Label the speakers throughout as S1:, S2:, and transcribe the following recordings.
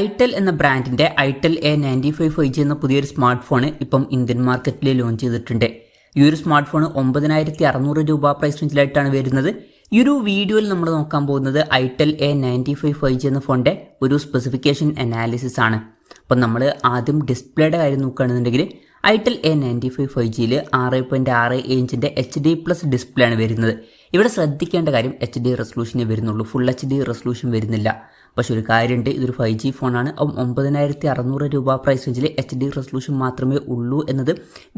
S1: Itel എന്ന ബ്രാൻഡിന്റെ itel A95 5G എന്ന പുതിയൊരു സ്മാർട്ട് ഫോൺ ഇപ്പം ഇന്ത്യൻ മാർക്കറ്റിൽ ലോഞ്ച് ചെയ്തിട്ടുണ്ട്. ഈ ഒരു സ്മാർട്ട് ഫോൺ 9600 രൂപ പ്രൈസ് റേഞ്ചിലായിട്ടാണ് വരുന്നത്. ഈ ഒരു വീഡിയോയിൽ നമ്മൾ നോക്കാൻ പോകുന്നത് ഐടെൽ A95 5G എന്ന ഫോണിന്റെ ഒരു സ്പെസിഫിക്കേഷൻ അനാലിസിസ് ആണ്. അപ്പം നമ്മൾ ആദ്യം ഡിസ്പ്ലേയുടെ കാര്യം നോക്കുകയാണെന്നുണ്ടെങ്കിൽ ഐടെൽ A95 5Gയിൽ 6.6 ഇഞ്ചിന്റെ HD+ ഡിസ്പ്ലേ ആണ് വരുന്നത്. ഇവിടെ ശ്രദ്ധിക്കേണ്ട കാര്യം HD റെസൊല്യൂഷനേ വരുന്നുള്ളൂ, ഫുൾ HD റെസൊല്യൂഷൻ വരുന്നില്ല. പക്ഷെ ഒരു കാര്യമുണ്ട്, ഇതൊരു 5G ഫോണാണ്. 9600 രൂപ പ്രൈസ് റേഞ്ചിൽ HD റെസൊല്യൂഷൻ മാത്രമേ ഉള്ളൂ എന്നത്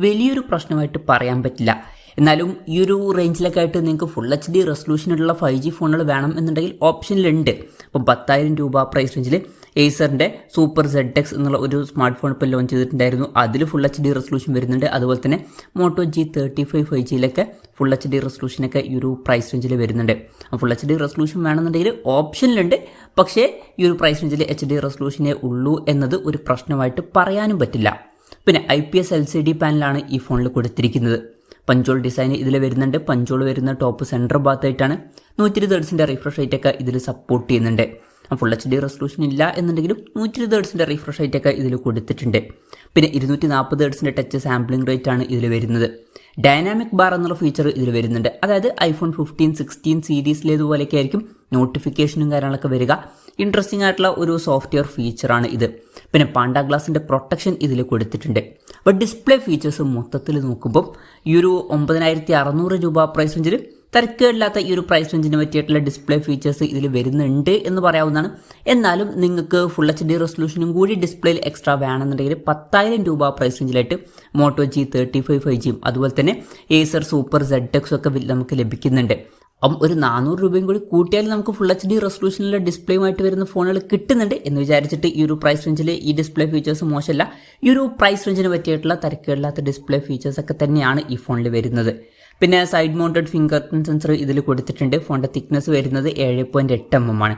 S1: വലിയൊരു പ്രശ്നമായിട്ട് പറയാൻ പറ്റില്ല. എന്നാലും ഈ ഒരു റേഞ്ചിലൊക്കെ ആയിട്ട് നിങ്ങൾക്ക് ഫുൾ HD റെസൊല്യൂഷനുള്ള 5G ഫോണുകൾ വേണം എന്നുണ്ടെങ്കിൽ ഓപ്ഷനിലുണ്ട്. അപ്പം 10,000 രൂപ പ്രൈസ് റേഞ്ചിൽ ഏസറിൻ്റെ സൂപ്പർ ZX എന്നുള്ള ഒരു സ്മാർട്ട് ഫോൺ ഇപ്പോൾ ലോഞ്ച് ചെയ്തിട്ടുണ്ടായിരുന്നു. അതിൽ ഫുൾ HD റെസൊല്യൂഷൻ വരുന്നുണ്ട്. അതുപോലെ തന്നെ മോട്ടോ G35 5Gയിലൊക്കെ ഫുൾ HD റെസൊല്യൂഷനൊക്കെ ഈ ഒരു പ്രൈസ് റേഞ്ചിൽ വരുന്നുണ്ട്. ഫുൾ HD റെസൊല്യൂഷൻ വേണമെന്നുണ്ടെങ്കിൽ ഓപ്ഷനിലുണ്ട്. പക്ഷേ ഈ ഒരു പ്രൈസ് റേഞ്ചിൽ HD റെസൊല്യൂഷനേ ഉള്ളൂ എന്നത് ഒരു പ്രശ്നമായിട്ട് പറയാനും പറ്റില്ല. പിന്നെ IPS LCD പാനലാണ് ഈ ഫോണിൽ കൊടുത്തിരിക്കുന്നത്. പഞ്ചോൾ ഡിസൈൻ ഇതിൽ വരുന്നുണ്ട്. പഞ്ചോൾ വരുന്ന ടോപ്പ് സെൻറ്റർ ഭാഗത്തായിട്ടാണ്. 120 Hz റിഫ്രഷ് റേറ്റ് ഒക്കെ ഇതിൽ സപ്പോർട്ട് ചെയ്യുന്നുണ്ട്. ഫുൾ HD റെസൊല്യൂഷൻ ഇല്ല എന്നുണ്ടെങ്കിലും 120 Hz റിഫ്രഷ് റേറ്റ് ഒക്കെ ഇതിൽ കൊടുത്തിട്ടുണ്ട്. പിന്നെ 240 Hz ടച്ച് സാമ്പിളിംഗ് റേറ്റ് ആണ് ഇതിൽ വരുന്നത്. ഡൈനാമിക് ബാർ എന്നുള്ള ഫീച്ചർ ഇതിൽ വരുന്നുണ്ട്. അതായത് iPhone 15, 16 സീരീസിലേതുപോലെയൊക്കെ ആയിരിക്കും നോട്ടിഫിക്കേഷനും കാര്യങ്ങളൊക്കെ വരിക. ഇൻട്രസ്റ്റിംഗ് ആയിട്ടുള്ള ഒരു സോഫ്റ്റ്വെയർ ഫീച്ചറാണ് ഇത്. പിന്നെ പാണ്ട ഗ്ലാസിൻ്റെ പ്രൊട്ടക്ഷൻ ഇതിൽ കൊടുത്തിട്ടുണ്ട്. അപ്പോൾ ഡിസ്പ്ലേ ഫീച്ചേഴ്സ് മൊത്തത്തിൽ നോക്കുമ്പോൾ ഈ ഒരു 9600 രൂപ പ്രൈസ് റേഞ്ചിൽ തിരക്കേടില്ലാത്ത ഈ ഒരു പ്രൈസ് റേഞ്ചിന് പറ്റിയിട്ടുള്ള ഡിസ്പ്ലേ ഫീച്ചേഴ്സ് ഇതിൽ വരുന്നുണ്ട് എന്ന് പറയാവുന്നതാണ്. എന്നാലും നിങ്ങൾക്ക് ഫുൾ HD റെസൊല്യൂഷനും കൂടി ഡിസ്പ്ലേയിൽ എക്സ്ട്രാ വേണമെന്നുണ്ടെങ്കിൽ 10,000 രൂപ പ്രൈസ് റേഞ്ചിലായിട്ട് മോട്ടോ G35 5Gയും അതുപോലെ തന്നെ ഏസർ സൂപ്പർ ZX ഒക്കെ നമുക്ക് ലഭിക്കുന്നുണ്ട്. അപ്പം ഒരു 400 രൂപയും കൂടി കൂട്ടിയാൽ നമുക്ക് ഫുൾ HD റെസൊല്യൂഷനിലെ ഡിസ്പ്ലേയുമായിട്ട് വരുന്ന ഫോണുകൾ കിട്ടുന്നുണ്ട് എന്ന് വിചാരിച്ചിട്ട് ഈ ഒരു പ്രൈസ് റേഞ്ചിൽ ഈ ഡിസ്പ്ലേ ഫീച്ചേഴ്സ് മോശമല്ല. ഈ ഒരു പ്രൈസ് റേഞ്ചിന് പറ്റിയിട്ടുള്ള തിരക്കേടില്ലാത്ത ഡിസ്പ്ലേ ഫീച്ചേഴ്സ് ഒക്കെ തന്നെയാണ് ഈ ഫോണിൽ വരുന്നത്. പിന്നെ side mounted finger print sensor ഇതിൽ കൊടുത്തിട്ടുണ്ട്. ഫോണിന്റെ തിക്നെസ് വരുന്നത് 7.8 mm ആണ്.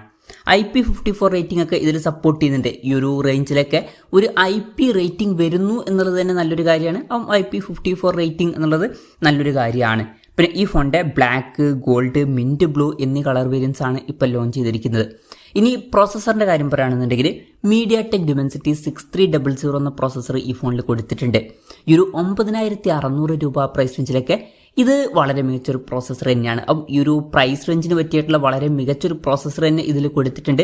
S1: IP54 റേറ്റിംഗ് ഒക്കെ ഇതിൽ സപ്പോർട്ട് ചെയ്യുന്നുണ്ട്. ഈ ഒരു റേഞ്ചിലൊക്കെ ഒരു IP റേറ്റിംഗ് വരുന്നു എന്നുള്ളത് തന്നെ നല്ലൊരു കാര്യമാണ്. IP54 റേറ്റിംഗ് എന്നുള്ളത് നല്ലൊരു കാര്യമാണ്. പിന്നെ ഈ ഫോണിന്റെ ബ്ലാക്ക്, ഗോൾഡ്, മിന്റ് ബ്ലൂ എന്നീ കളർ വേരിയൻസ് ആണ് ഇപ്പോൾ ലോഞ്ച് ചെയ്തിരിക്കുന്നത്. ഇനി പ്രോസസ്സറിന്റെ കാര്യം പറയുകയാണെന്നുണ്ടെങ്കിൽ MediaTek Dimensity 6300 എന്ന പ്രോസസ്സർ ഈ ഫോണിൽ കൊടുത്തിട്ടുണ്ട്. ഈ ഒരു 9600 രൂപ പ്രൈസ് റേഞ്ചിലൊക്കെ ഇത് വളരെ മികച്ചൊരു പ്രോസസ്സർ തന്നെയാണ്. അപ്പം ഈ ഒരു പ്രൈസ് റേഞ്ചിന് പറ്റിയിട്ടുള്ള വളരെ മികച്ചൊരു പ്രോസസ്സർ തന്നെ ഇതിൽ കൊടുത്തിട്ടുണ്ട്.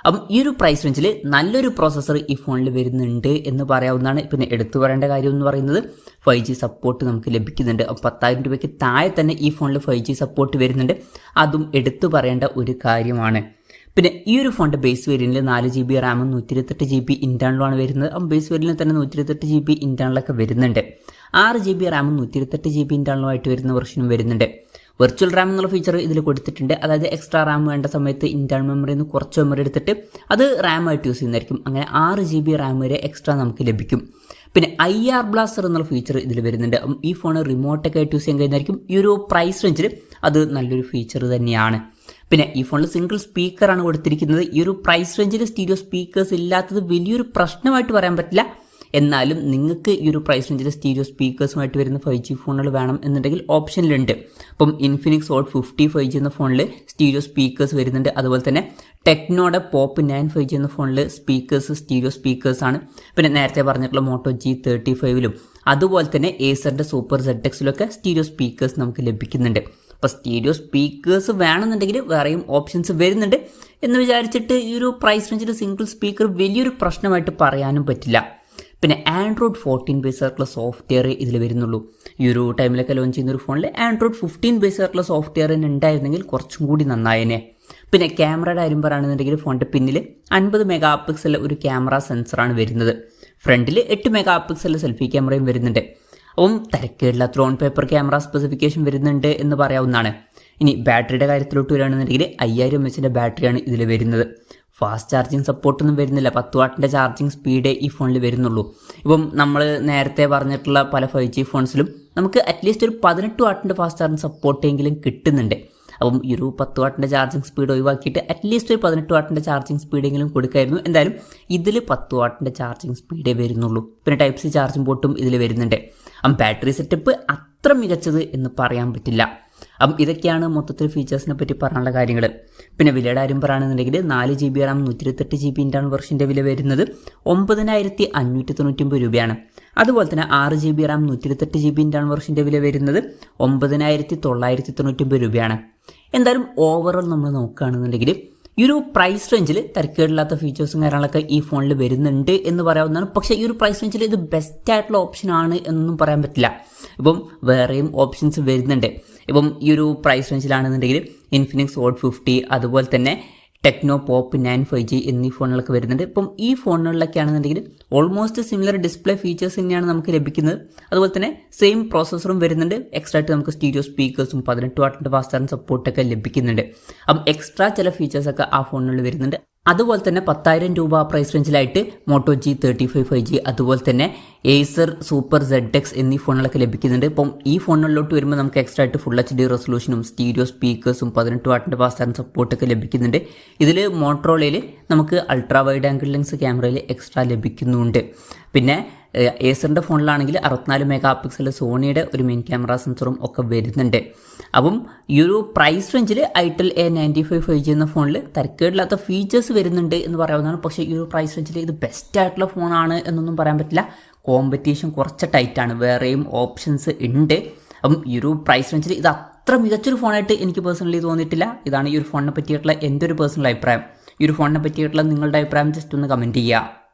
S1: അപ്പം ഈ ഒരു പ്രൈസ് റേഞ്ചിൽ നല്ലൊരു പ്രോസസ്സർ ഈ ഫോണിൽ വരുന്നുണ്ട് എന്ന് പറയാവുന്നതാണ്. പിന്നെ എടുത്തു പറയേണ്ട കാര്യം എന്ന് പറയുന്നത് 5G സപ്പോർട്ട് നമുക്ക് ലഭിക്കുന്നുണ്ട്. 10,000 രൂപയ്ക്ക് താഴെ തന്നെ ഈ ഫോണിൽ 5G സപ്പോർട്ട് വരുന്നുണ്ട്. അതും എടുത്തു പറയേണ്ട ഒരു കാര്യമാണ്. പിന്നെ ഈ ഒരു ഫോണിൻ്റെ ബേസ് വേരിയന്റിൽ 4GB റാമും 128GB ഇന്റേണലുമാണ് വരുന്നത്. ബേസ് വേരിയന്റിൽ തന്നെ 128GB ഇന്റേണലൊക്കെ വരുന്നുണ്ട്. 6GB റാമും 128GB ഇന്റേണലുമായിട്ട് വരുന്ന വെർഷനും വരുന്നുണ്ട്. വെർച്വൽ റാം എന്നുള്ള ഫീച്ചർ ഇതിൽ കൊടുത്തിട്ടുണ്ട്. അതായത് എക്സ്ട്രാ റാം വേണ്ട സമയത്ത് ഇന്റേണൽ മെമ്മറിയിൽ നിന്ന് കുറച്ച് മെമ്മറി എടുത്തിട്ട് അത് റാമായിട്ട് യൂസ് ചെയ്യുന്നതായിരിക്കും. അങ്ങനെ 6GB റാം വരെ എക്സ്ട്രാ നമുക്ക് ലഭിക്കും. പിന്നെ IR ബ്ലാസ്റ്റർ എന്നുള്ള ഫീച്ചർ ഇതിൽ വരുന്നുണ്ട്. ഈ ഫോൺ റിമോട്ടൊക്കെ ആയിട്ട് യൂസ് ചെയ്യാൻ കഴിയുന്നതായിരിക്കും. ഈ ഒരു പ്രൈസ് റേഞ്ചിൽ അത് നല്ലൊരു ഫീച്ചർ തന്നെയാണ്. പിന്നെ ഈ ഫോണിൽ സിംഗിൾ സ്പീക്കറാണ് കൊടുത്തിരിക്കുന്നത്. ഈ ഒരു പ്രൈസ് റേഞ്ചിൽ സ്റ്റീരിയോ സ്പീക്കേഴ്സ് ഇല്ലാത്തത് വലിയൊരു പ്രശ്നമായിട്ട് പറയാൻ പറ്റില്ല. എന്നാലും നിങ്ങൾക്ക് ഈ ഒരു പ്രൈസ് റേഞ്ചിൽ സ്റ്റീരിയോ സ്പീക്കേഴ്സുമായിട്ട് വരുന്ന 5G ഫോണുകൾ വേണം എന്നുണ്ടെങ്കിൽ ഓപ്ഷനിലുണ്ട്. അപ്പം ഇൻഫിനിക്സ് ഹോട്ട് 50 5G എന്ന ഫോണിൽ സ്റ്റീരിയോ സ്പീക്കേഴ്സ് വരുന്നുണ്ട്. അതുപോലെ തന്നെ ടെക്നോയുടെ പോപ്പ് 9 5G എന്ന ഫോണിൽ സ്റ്റീരിയോ സ്പീക്കേഴ്സാണ്. പിന്നെ നേരത്തെ പറഞ്ഞിട്ടുള്ള മോട്ടോ G35ലും അതുപോലെ തന്നെ ഏസറിൻ്റെ സൂപ്പർ ZX സ്റ്റീരിയോ സ്പീക്കേഴ്സ് നമുക്ക് ലഭിക്കുന്നുണ്ട്. അപ്പോൾ സ്റ്റീരിയോ സ്പീക്കേഴ്സ് വേണമെന്നുണ്ടെങ്കിൽ വേറെയും ഓപ്ഷൻസ് വരുന്നുണ്ട് എന്ന് വിചാരിച്ചിട്ട് ഈ ഒരു പ്രൈസ് റേഞ്ചിൽ സിംഗിൾ സ്പീക്കർ വലിയൊരു പ്രശ്നമായിട്ട് പറയാനും പറ്റില്ല. പിന്നെ ആൻഡ്രോയിഡ് 14 ബേസ് ആയിട്ടുള്ള സോഫ്റ്റ്വെയർ ഇതിൽ വരുന്നുള്ളൂ. ഈ ഒരു ടൈമിലൊക്കെ ലോഞ്ച് ചെയ്യുന്ന ഒരു ഫോണിൽ ആൻഡ്രോയിഡ് 15 ബേസ് ആയിട്ടുള്ള സോഫ്റ്റ്വെയർ തന്നെ ഉണ്ടായിരുന്നെങ്കിൽ കുറച്ചും കൂടി നന്നായേനെ. പിന്നെ ക്യാമറയുടെ കാര്യം പറയുകയാണെന്നുണ്ടെങ്കിൽ ഫോണിൻ്റെ പിന്നിൽ 50 MP ഒരു ക്യാമറ സെൻസറാണ് വരുന്നത്. ഫ്രണ്ടിൽ 8 MP സെൽഫി ക്യാമറയും വരുന്നുണ്ട്. അപ്പം തിരക്കേടില്ലാത്ത ഓൺ പേപ്പർ ക്യാമറ സ്പെസിഫിക്കേഷൻ വരുന്നുണ്ട് എന്ന് പറയാവുന്നതാണ്. ഇനി ബാറ്ററിയുടെ കാര്യത്തിലോട്ട് വരികയാണെന്നുണ്ടെങ്കിൽ 5000 mAh ബാറ്ററിയാണ് ഇതിൽ വരുന്നത്. ഫാസ്റ്റ് ചാർജിങ് സപ്പോർട്ടൊന്നും വരുന്നില്ല. 10 വാട്ടിൻ്റെ ചാർജിങ് സ്പീഡേ ഈ ഫോണിൽ വരുന്നുള്ളൂ. ഇപ്പം നമ്മൾ നേരത്തെ പറഞ്ഞിട്ടുള്ള പല 5G ഫോൺസിലും നമുക്ക് അറ്റ്ലീസ്റ്റ് ഒരു 18 വാട്ടിൻ്റെ ഫാസ്റ്റ് ചാർജിങ് സപ്പോർട്ടെങ്കിലും കിട്ടുന്നുണ്ട്. അപ്പം ഈ ഒരു 10 വാട്ടിൻ്റെ ചാർജിങ് സ്പീഡ് ഒഴിവാക്കിയിട്ട് അറ്റ്ലീസ്റ്റ് ഒരു 18 വാട്ടിൻ്റെ ചാർജിങ് സ്പീഡെങ്കിലും കൊടുക്കായിരുന്നു. എന്തായാലും ഇതിൽ 10 വാട്ടിൻ്റെ ചാർജിങ് സ്പീഡേ വരുന്നുള്ളൂ. പിന്നെ Type-C ചാർജിങ് പോർട്ടും ഇതിൽ വരുന്നുണ്ട്. ബാറ്ററി സെറ്റപ്പ് അത്ര മികച്ചത് എന്ന് പറയാൻ പറ്റില്ല. അപ്പം ഇതൊക്കെയാണ് മൊത്തത്തിൽ ഫീച്ചേഴ്സിനെ പറ്റി പറയാനുള്ള കാര്യങ്ങൾ. പിന്നെ വിലയുടെ കാര്യം പറയുകയാണെന്നുണ്ടെങ്കിൽ 4GB RAM 128GB ഇന്റേണൽ വെർഷൻ്റെ വില വരുന്നത് 9599 രൂപയാണ്. അതുപോലെ തന്നെ 6GB RAM 128GB ഇന്റേണൽ വെർഷൻ്റെ വില വരുന്നത് 9999 രൂപയാണ്. എന്തായാലും ഓവറോൾ നമ്മൾ നോക്കുകയാണെന്നുണ്ടെങ്കിൽ ഈ ഒരു പ്രൈസ് റേഞ്ചിൽ തരക്കേടില്ലാത്ത ഫീച്ചേഴ്സും കാര്യങ്ങളൊക്കെ ഈ ഫോണിൽ വരുന്നുണ്ട് എന്ന് പറയാവുന്നതാണ്. പക്ഷേ ഈ ഒരു പ്രൈസ് റേഞ്ചിൽ ഇത് ബെസ്റ്റ് ആയിട്ടുള്ള ഓപ്ഷൻ ആണ് എന്നൊന്നും പറയാൻ പറ്റില്ല. ഇപ്പം വേറെയും ഓപ്ഷൻസ് വരുന്നുണ്ട്. ഇപ്പം ഈ ഒരു പ്രൈസ് റേഞ്ചിലാണെന്നുണ്ടെങ്കിൽ ഇൻഫിനിക്സ് ഹോട്ട് 50, അതുപോലെ തന്നെ ടെക്നോ പോപ്പ് 9 5G എന്നീ ഫോണുകളൊക്കെ വരുന്നുണ്ട്. ഇപ്പം ഈ ഫോണുകളിലൊക്കെ ആണെന്നുണ്ടെങ്കിൽ ഓൾമോസ്റ്റ് സിമിലർ ഡിസ്പ്ലേ ഫീച്ചേഴ്സ് തന്നെയാണ് നമുക്ക് ലഭിക്കുന്നത്. അതുപോലെ തന്നെ സെയിം പ്രോസസ്സറും വരുന്നുണ്ട്. എക്സ്ട്രാ ആയിട്ട് നമുക്ക് സ്റ്റീരിയോ സ്പീക്കേഴ്സും 18 വാട്ടിൻ്റെ ഫാസ്റ്റ് ചാർജിംഗ് സപ്പോർട്ടൊക്കെ ലഭിക്കുന്നുണ്ട്. അപ്പം എക്സ്ട്രാ ചില ഫീച്ചേഴ്സൊക്കെ ആ ഫോണുകളിൽ വരുന്നുണ്ട്. അതുപോലെ തന്നെ 10,000 രൂപ പ്രൈസ് റേഞ്ചിലായിട്ട് മോട്ടോ G35 5G, അതുപോലെ തന്നെ ഏസർ സൂപ്പർ ZX എന്നീ ഫോണുകളൊക്കെ ലഭിക്കുന്നുണ്ട്. ഇപ്പം ഈ ഫോണുകളിലോട്ട് വരുമ്പോൾ നമുക്ക് എക്സ്ട്രാ ആയിട്ട് ഫുൾ HD റെസൊല്യൂഷനും സ്റ്റീരിയോ സ്പീക്കേഴ്സും 18 വാട്ടിൻ്റെ ഫാസ്റ്റ് ചാർജിംഗ് സപ്പോർട്ടൊക്കെ ലഭിക്കുന്നുണ്ട്. ഇതിൽ മോട്ടറോളയിൽ നമുക്ക് അൾട്രാ വൈഡ് ആംഗിൾ ലെൻസ് ക്യാമറയിൽ എക്സ്ട്രാ ലഭിക്കുന്നുണ്ട്. പിന്നെ ഏസറിൻ്റെ ഫോണിലാണെങ്കിൽ 64 മെഗാ പിക്സൽ സോണിയുടെ ഒരു മെയിൻ ക്യാമറ സെൻസറും ഒക്കെ വരുന്നുണ്ട്. അപ്പം ഈ ഒരു പ്രൈസ് റേഞ്ചിൽ ഐറ്റൽ A95 5G എന്ന ഫോണിൽ തരക്കേടില്ലാത്ത ഫീച്ചേഴ്സ് വരുന്നുണ്ട് എന്ന് പറയാവുന്നതാണ്. പക്ഷേ ഈ ഒരു പ്രൈസ് റേഞ്ചിൽ ഇത് ബെസ്റ്റ് ആയിട്ടുള്ള ഫോണാണ് എന്നൊന്നും പറയാൻ പറ്റില്ല. കോമ്പറ്റീഷൻ കുറച്ച് ടൈറ്റാണ്, വേറെയും ഓപ്ഷൻസ് ഉണ്ട്. അപ്പം ഈ ഒരു പ്രൈസ് റേഞ്ചിൽ ഇത് അത്ര മികച്ചൊരു ഫോണായിട്ട് എനിക്ക് പേഴ്സണലി തോന്നിയിട്ടില്ല. ഇതാണ് ഈ ഒരു ഫോണിനെ പറ്റിയിട്ടുള്ള എൻ്റെ ഒരു പേഴ്സണൽ അഭിപ്രായം. ഈ ഒരു ഫോണിനെ പറ്റിയിട്ടുള്ള നിങ്ങളുടെ അഭിപ്രായം ജസ്റ്റ് ഒന്ന് കമൻറ്റ് ചെയ്യുക.